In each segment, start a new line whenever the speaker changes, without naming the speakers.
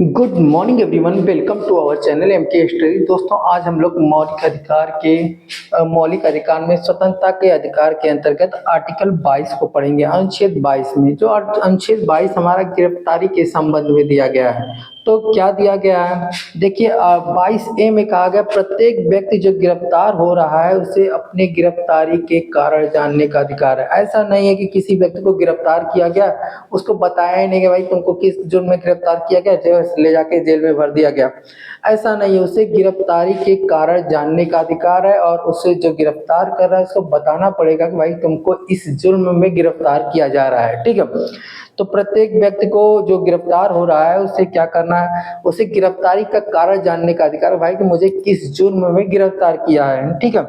Good morning everyone, welcome to our channel M K study. दोस्तों, आज हम लोग मौलिक अधिकार में स्वतंत्रता के अधिकार के अंतर्गत आर्टिकल 22 को पढ़ेंगे। अनुच्छेद 22 में जो अनुच्छेद 22 हमारा गिरफ्तारी के संबंध में दिया गया है। तो क्या दिया गया है, देखिए 22A में कहा गया प्रत्येक व्यक्ति जो गिरफ्तार हो रहा है उसे अपने गिरफ्तारी के कारण जानने का अधिकार है। ऐसा नहीं है कि किसी व्यक्ति को गिरफ्तार किया गया, उसको बताया ही नहीं कि भाई तुमको किस जुर्म में गिरफ्तार किया गया, जो ले जाके जेल में भर दिया गया। ऐसा नहीं है, उसे गिरफ्तारी के कारण जानने का अधिकार है और उसे जो गिरफ्तार कर रहा है उसको बताना पड़ेगा कि भाई तुमको इस जुर्म में गिरफ्तार किया जा रहा है। ठीक है, तो प्रत्येक व्यक्ति को जो गिरफ्तार हो रहा है उसे क्या करना है, उसे गिरफ्तारी का कारण जानने का अधिकार है, भाई कि मुझे किस जुर्म में गिरफ्तार किया है। ठीक है,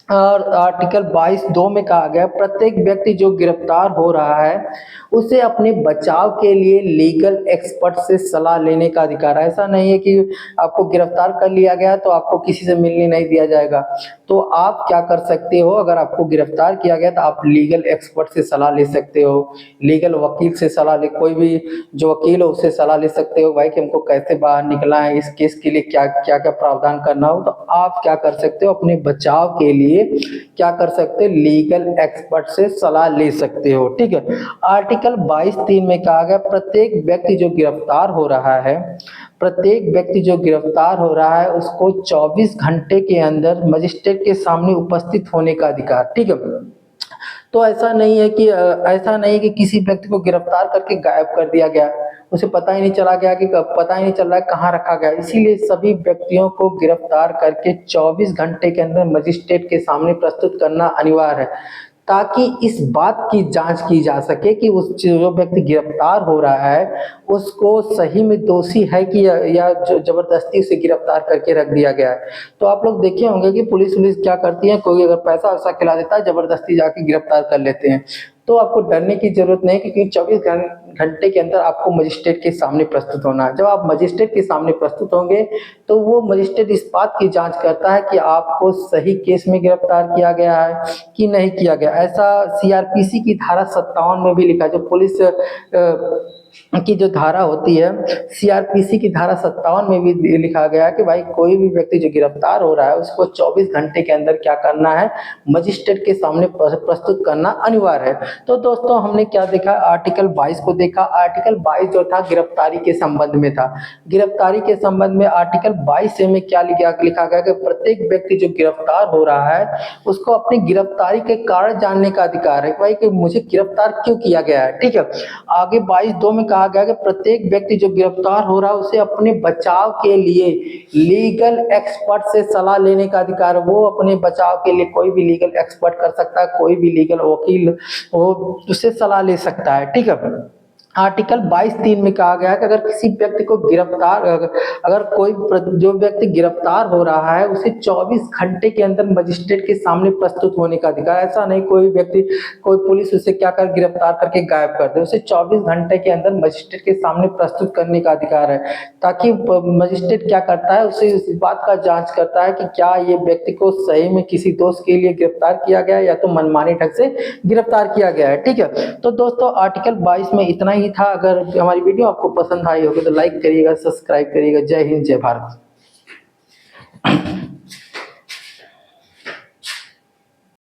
और आर्टिकल 22(2) में कहा गया प्रत्येक व्यक्ति जो गिरफ्तार हो रहा है उसे अपने बचाव के लिए लीगल एक्सपर्ट से सलाह लेने का अधिकार है। ऐसा नहीं है कि आपको गिरफ्तार कर लिया गया तो आपको किसी से मिलने नहीं दिया जाएगा। तो आप क्या कर सकते हो, अगर आपको गिरफ्तार किया गया तो आप लीगल एक्सपर्ट से सलाह ले सकते हो, लीगल वकील से सलाह ले, कोई भी जो वकील हो उससे सलाह ले सकते हो भाई कि हमको कैसे बाहर निकलना है, इस केस के लिए क्या क्या क्या प्रावधान करना हो। तो आप क्या कर सकते हो, अपने बचाव के लिए क्या कर सकते हो, लीगल एक्सपर्ट से सलाह ले सकते हो। ठीक है, आर्टिकल 22(3) में कहा गया प्रत्येक व्यक्ति जो गिरफ्तार हो रहा है, प्रत्येक व्यक्ति जो गिरफ्तार हो रहा है उसको 24 घंटे के अंदर मजिस्ट्रेट के सामने उपस्थित होने का अधिकार। ठीक है, तो ऐसा नहीं है कि किसी व्यक्ति को गिरफ्तार करके गायब कर दिया गया, उसे पता ही नहीं चला गया कि पता ही नहीं चल रहा है कहाँ रखा गया। इसीलिए सभी व्यक्तियों को गिरफ्तार करके 24 घंटे के अंदर मजिस्ट्रेट के सामने प्रस्तुत करना अनिवार्य है, ताकि इस बात की जांच की जा सके कि उस जो व्यक्ति गिरफ्तार हो रहा है उसको सही में दोषी है कि या जो जबरदस्ती उसे गिरफ्तार करके रख दिया गया है। तो आप लोग देखे होंगे कि पुलिस क्या करती है, कोई अगर पैसा वैसा खिला देता है जबरदस्ती जाके गिरफ्तार कर लेते हैं। तो आपको डरने की जरूरत नहीं, क्योंकि 24 घंटे के अंदर आपको मजिस्ट्रेट के सामने प्रस्तुत होना है। जब आप मजिस्ट्रेट के सामने प्रस्तुत होंगे तो वो मजिस्ट्रेट इस बात की जांच करता है कि आपको सही केस में गिरफ्तार किया गया है कि नहीं किया गया। ऐसा सीआरपीसी की धारा 57 में भी लिखा है, जो पुलिस की जो धारा होती है, सीआरपीसी की धारा 57 में भी लिखा गया है कि भाई कोई भी व्यक्ति जो गिरफ्तार हो रहा है उसको 24 घंटे के अंदर क्या करना है, मजिस्ट्रेट के सामने प्रस्तुत करना अनिवार्य है। तो दोस्तों, हमने क्या देखा, आर्टिकल 22 को देखा। आर्टिकल 22 जो था गिरफ्तारी के संबंध में था। गिरफ्तारी के संबंध में आर्टिकल 22 में क्या लिखा गया कि प्रत्येक व्यक्ति जो गिरफ्तार हो रहा है उसको अपनी गिरफ्तारी के कारण जानने का अधिकार है, भाई कि मुझे गिरफ्तार क्यों किया गया है। ठीक है, आगे 22(2) में कहा गया कि प्रत्येक व्यक्ति जो गिरफ्तार हो रहा है उसे अपने बचाव के लिए लीगल एक्सपर्ट से सलाह लेने का अधिकार है। वो अपने बचाव के लिए कोई भी लीगल एक्सपर्ट कर सकता है, कोई भी लीगल वकील वो उससे सलाह ले सकता है। ठीक है, आर्टिकल 22(3) में कहा गया है कि अगर किसी व्यक्ति को अगर कोई जो व्यक्ति गिरफ्तार हो रहा है उसे 24 घंटे के अंदर मजिस्ट्रेट के सामने प्रस्तुत होने का अधिकार। ऐसा नहीं कोई पुलिस उसे क्या कर गिरफ्तार करके गायब कर दे, उसे 24 घंटे के अंदर मजिस्ट्रेट के सामने प्रस्तुत करने का अधिकार है, ताकि मजिस्ट्रेट क्या करता है, उसे इस बात का जांच करता है कि क्या ये व्यक्ति को सही में किसी दोष के लिए गिरफ्तार किया गया है या तो मनमानी ढंग से गिरफ्तार किया गया है। ठीक है, तो दोस्तों आर्टिकल 22 में इतना ही था। अगर हमारी वीडियो आपको पसंद आई होगी तो लाइक करिएगा, सब्सक्राइब करिएगा। जय हिंद, जय भारत।